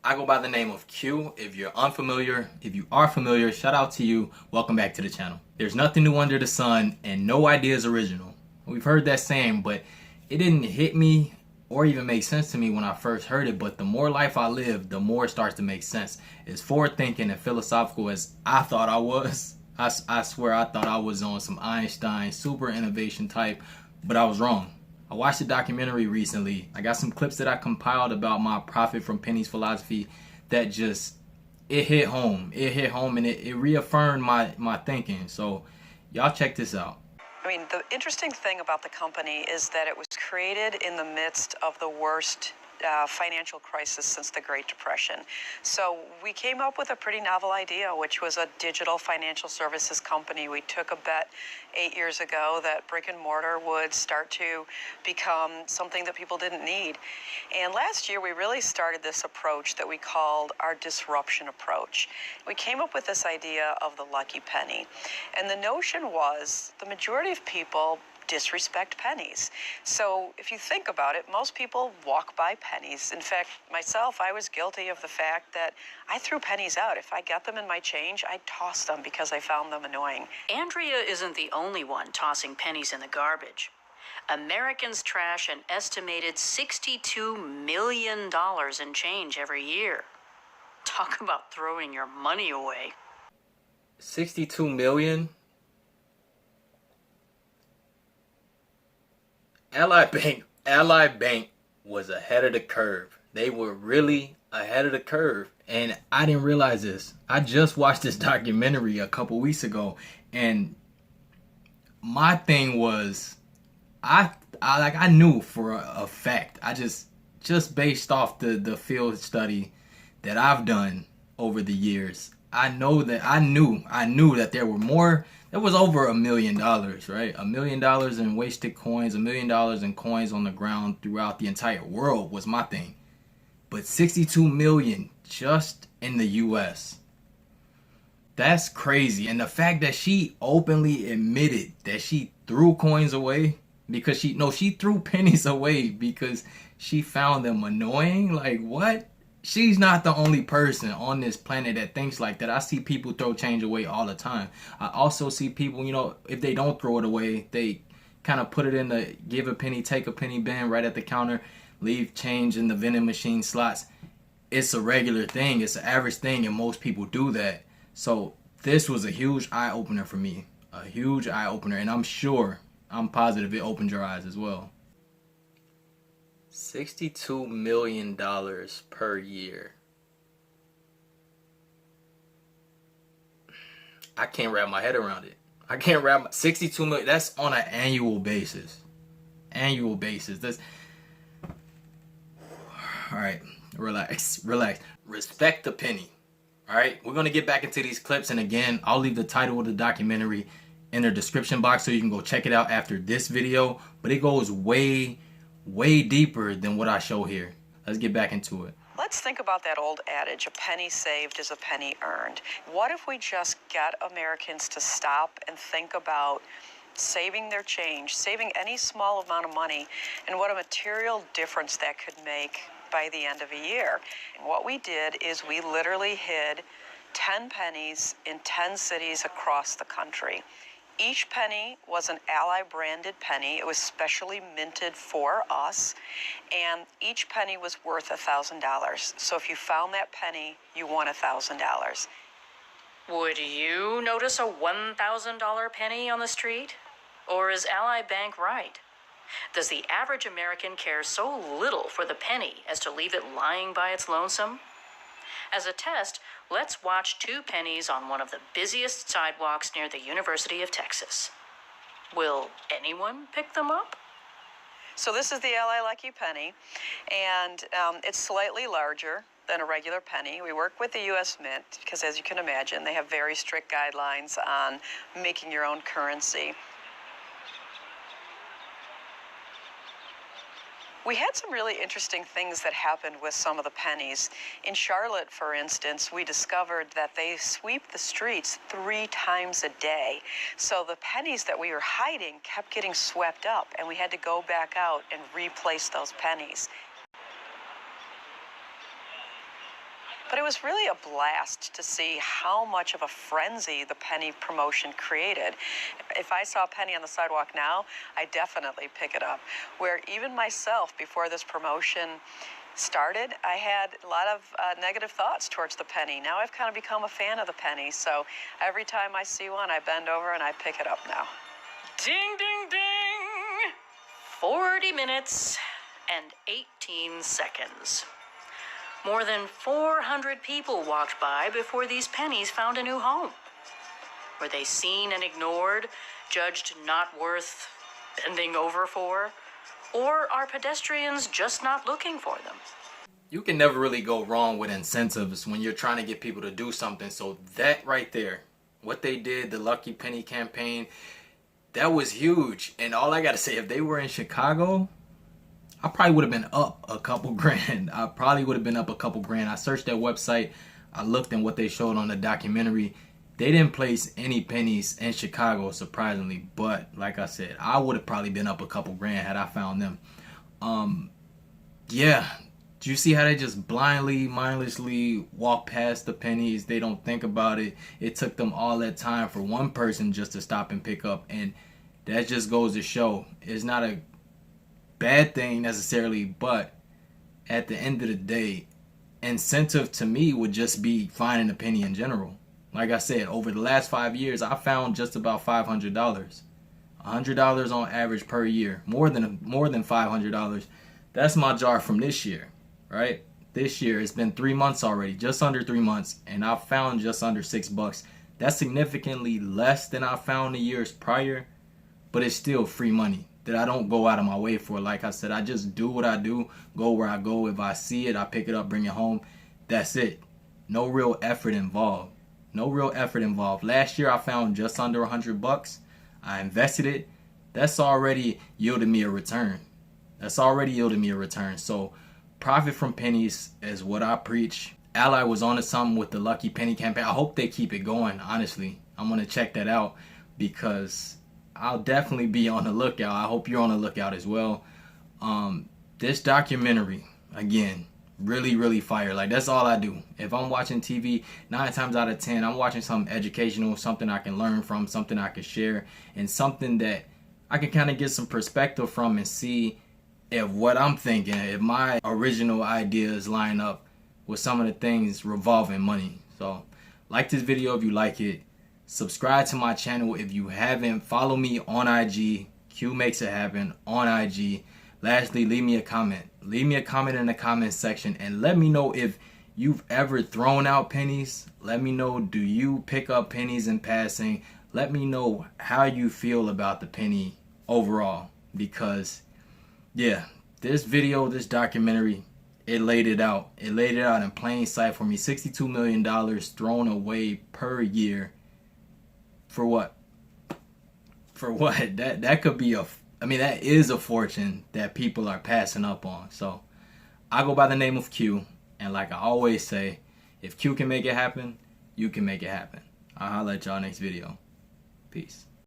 I go by the name of Q. If you are familiar, shout out to you. Welcome back to the channel. There's nothing new under the sun and no idea is original. We've heard that saying, but it didn't hit me or even make sense to me when I first heard it. But the more life I live, the more it starts to make sense. As forward thinking and philosophical as I thought I was, I swear I thought I was on some Einstein super innovation type, but I was wrong. I watched a documentary recently. I got some clips that I compiled about my profit from pennies philosophy that just, it hit home. It hit home and it reaffirmed my thinking. So y'all check this out. I mean, the interesting thing about the company is that it was created in the midst of the worst financial crisis since the Great Depression. So we came up with a pretty novel idea, which was a digital financial services company. We took a bet 8 years ago that brick and mortar would start to become something that people didn't need. And last year we really started this approach that we called our disruption approach. We came up with this idea of the lucky penny. And the notion was the majority of people disrespect pennies. So if you think about it, most people walk by pennies. In fact, myself, I was guilty of the fact that I threw pennies out. If I got them in my change, I tossed them because I found them annoying. Andrea isn't the only one tossing pennies in the garbage. Americans trash an estimated $62 million in change every year. Talk about throwing your money away. 62 million? Ally Bank was ahead of the curve. They were really ahead of the curve. And I didn't realize this. I just watched this documentary a couple weeks ago. And my thing was, I knew for a fact. I just based off the field study that I've done over the years. I knew that there were more. It was over $1 million, right? $1 million in wasted coins, $1 million in coins on the ground throughout the entire world was my thing. But 62 million just in the US. That's crazy. And the fact that she openly admitted that she threw coins away because she threw pennies away because she found them annoying. Like, what? She's not the only person on this planet that thinks like that. I see people throw change away all the time. I also see people, if they don't throw it away, they kind of put it in the give a penny, take a penny bin right at the counter, leave change in the vending machine slots. It's a regular thing. It's an average thing, and most people do that. So this was a huge eye-opener for me. A huge eye-opener, and I'm positive it opened your eyes as well. $62 million per year. I can't wrap my head around it. 62 million. That's on an annual basis. That's all right. Relax. Respect the penny. All right. We're gonna get back into these clips, and again, I'll leave the title of the documentary in the description box so you can go check it out after this video. But it goes way deeper than what I show here. Let's get back into it. Let's think about that old adage, a penny saved is a penny earned. What if we just get Americans to stop and think about saving their change, saving any small amount of money, and what a material difference that could make by the end of a year? And what we did is we literally hid 10 pennies in 10 cities across the country. Each penny was an Ally branded penny. It was specially minted for us, and each penny was worth $1,000. So if you found that penny, you won $1,000. Would you notice a $1,000 penny on the street? Or is Ally Bank right? Does the average American care so little for the penny as to leave it lying by its lonesome? As a test, let's watch 2 pennies on one of the busiest sidewalks near the University of Texas. Will anyone pick them up? So this is the Ally Lucky Penny, and it's slightly larger than a regular penny. We work with the U.S. Mint because, as you can imagine, they have very strict guidelines on making your own currency. We had some really interesting things that happened with some of the pennies. In Charlotte, for instance, we discovered that they sweep the streets 3 times a day. So the pennies that we were hiding kept getting swept up, and we had to go back out and replace those pennies. But it was really a blast to see how much of a frenzy the penny promotion created. If I saw a penny on the sidewalk now, I definitely pick it up. Where even myself, before this promotion started, I had a lot of negative thoughts towards the penny. Now I've kind of become a fan of the penny, so every time I see one, I bend over and I pick it up now. Ding, ding, ding! 40 minutes and 18 seconds. More than 400 people walked by before these pennies found a new home. Were they seen and ignored, judged not worth bending over for? Or are pedestrians just not looking for them? You can never really go wrong with incentives when you're trying to get people to do something. So that right there, what they did, the Lucky Penny campaign, that was huge. And all I gotta say, if they were in Chicago, I probably would have been up a couple grand. I probably would have been up a couple grand. I searched their website. I looked at what they showed on the documentary. They didn't place any pennies in Chicago, surprisingly. But like I said, I would have probably been up a couple grand had I found them. Yeah. Do you see how they just blindly, mindlessly walk past the pennies? They don't think about it. It took them all that time for one person just to stop and pick up. And that just goes to show it's not a bad thing necessarily, but at the end of the day, incentive to me would just be finding a penny in general. Like I said, over the last 5 years, I found just about $500. $100 on average per year. More than $500. That's my jar from this year, right? This year, it's been 3 months already, just under 3 months, and I found just under $6. That's significantly less than I found the years prior, but it's still free money that I don't go out of my way for. Like I said, I just do what I do, go where I go. If I see it, I pick it up, bring it home. That's it. No real effort involved. No real effort involved. Last year I found just under $100. I invested it. That's already yielded me a return. So profit from pennies is what I preach. Ally was onto something with the Lucky Penny campaign. I hope they keep it going, honestly. I'm going to check that out because I'll definitely be on the lookout. I hope you're on the lookout as well. This documentary, again, really fire. Like, that's all I do. If I'm watching TV, 9 times out of 10, I'm watching something educational, something I can learn from, something I can share, and something that I can kind of get some perspective from and see if what I'm thinking, if my original ideas line up with some of the things revolving money. So, like this video if you like it. Subscribe to my channel if you haven't. Follow me on IG. Q Makes It Happen on IG. Lastly, leave me a comment. Leave me a comment in the comment section and let me know if you've ever thrown out pennies. Let me know, do you pick up pennies in passing? Let me know how you feel about the penny overall. Because, yeah, this video, this documentary, it laid it out. It laid it out in plain sight for me. $62 million thrown away per year. For what? For what? That could be that is a fortune that people are passing up on. So I go by the name of Q, and like I always say, if Q can make it happen, you can make it happen. I'll holler at y'all next video. Peace.